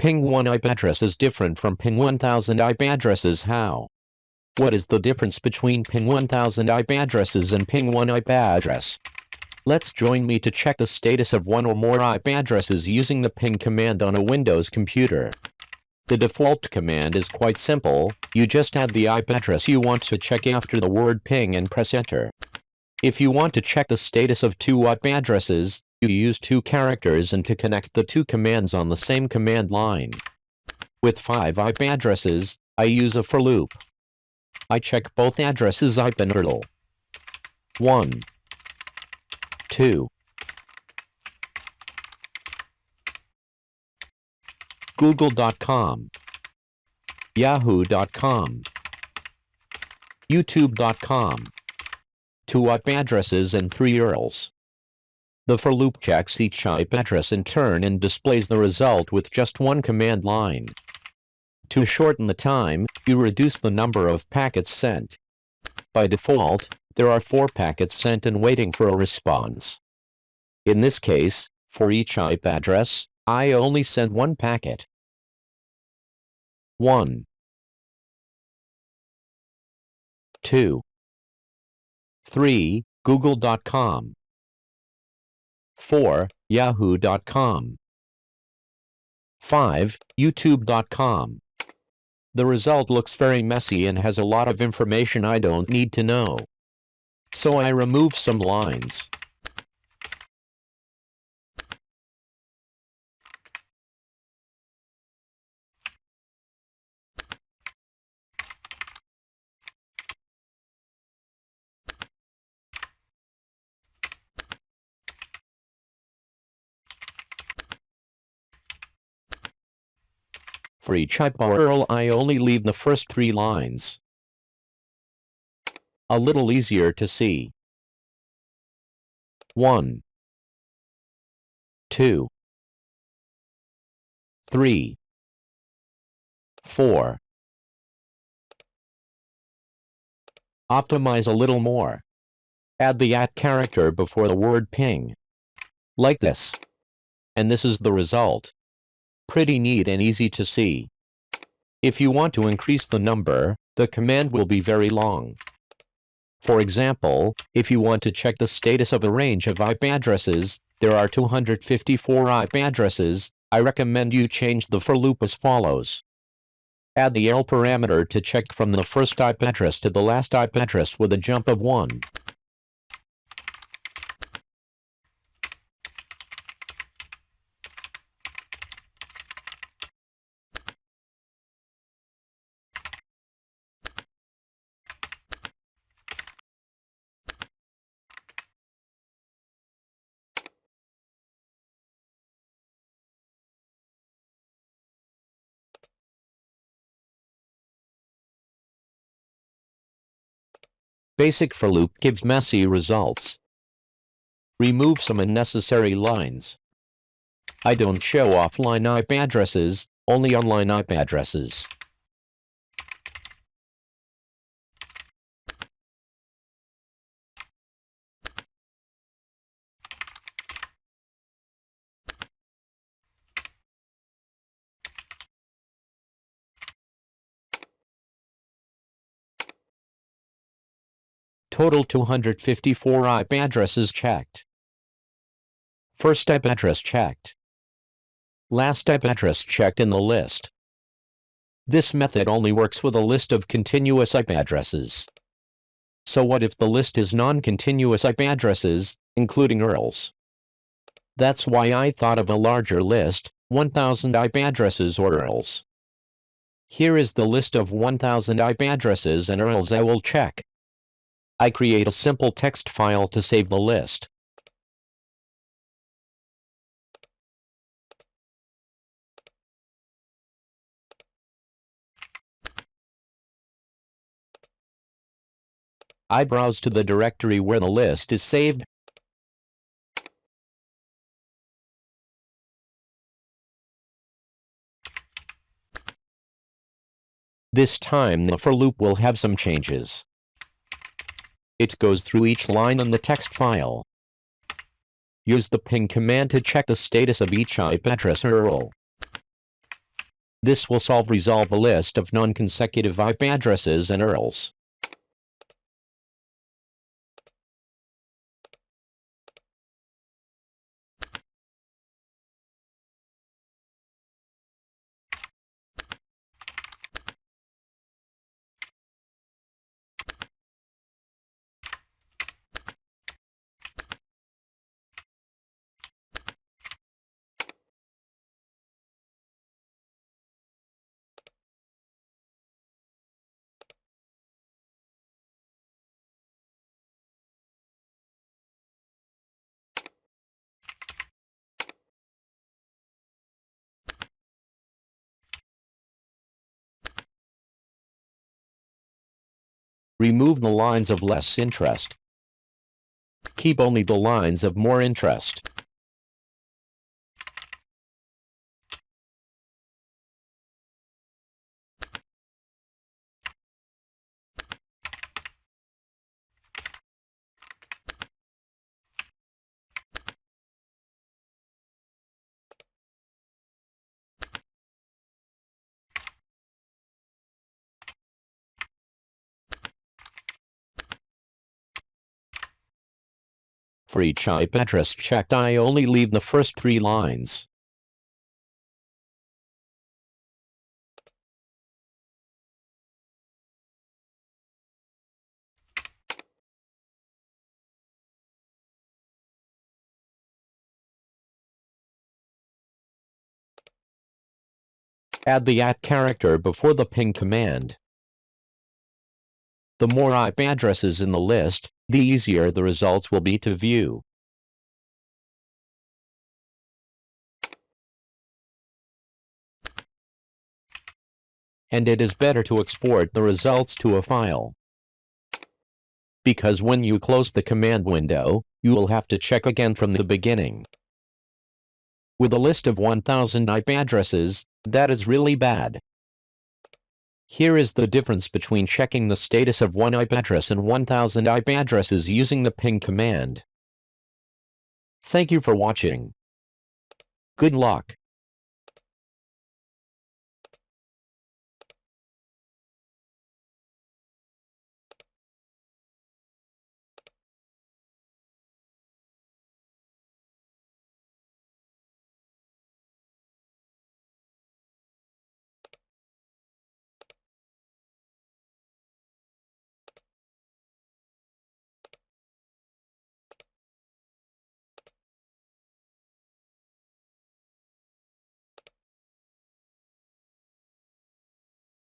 Ping1 IP address is different from Ping1000 IP addresses. How? What is the difference between Ping1000 IP addresses and Ping1 IP address? Let's join me to check the status of one or more IP addresses using the ping command on a Windows computer. The default command is quite simple. You just add the IP address you want to check after the word ping and press enter. If you want to check the status of two IP addresses, you use two characters and to connect the two commands on the same command line. With 5 IP addresses, I use a for loop. I check both addresses IP and URL. 1, 2. Google.com, Yahoo.com, YouTube.com. 2 IP addresses and 3 URLs. The for loop checks each IP address in turn and displays the result with just one command line. To shorten the time, you reduce the number of packets sent. By default, there are 4 packets sent and waiting for a response. In this case, for each IP address, I only sent 1 packet. 1, 2, 3, Google.com. 4, Yahoo.com. 5, YouTube.com. The result looks very messy and has a lot of information I don't need to know. So I remove some lines. For each IP or URL, I only leave the first 3 lines. A little easier to see. 1, 2, 3, 4. Optimize a little more. Add the @ character before the word ping. Like this. And this is the result. Pretty neat and easy to see. If you want to increase the number, the command will be very long. For example, if you want to check the status of a range of IP addresses, there are 254 IP addresses, I recommend you change the for loop as follows. Add the L parameter to check from the first IP address to the last IP address with a jump of 1. Basic for loop gives messy results. Remove some unnecessary lines. I don't show offline IP addresses, only online IP addresses. Total 254 IP addresses checked. First IP address checked. Last IP address checked in the list. This method only works with a list of continuous IP addresses. So what if the list is non-continuous IP addresses, including URLs? That's why I thought of a larger list, 1000 IP addresses or URLs. Here is the list of 1000 IP addresses and URLs I will check. I create a simple text file to save the list. I browse to the directory where the list is saved. This time the for loop will have some changes. It goes through each line on the text file. Use the ping command to check the status of each IP address or URL. This will resolve a list of non-consecutive IP addresses and URLs. Remove the lines of less interest. Keep only the lines of more interest. For each IP address checked, I only leave the first 3 lines. Add the @ character before the ping command. The more IP addresses in the list, the easier the results will be to view. And it is better to export the results to a file. Because when you close the command window, you will have to check again from the beginning. With a list of 1000 IP addresses, that is really bad. Here is the difference between checking the status of one IP address and 1000 IP addresses using the ping command. Thank you for watching. Good luck.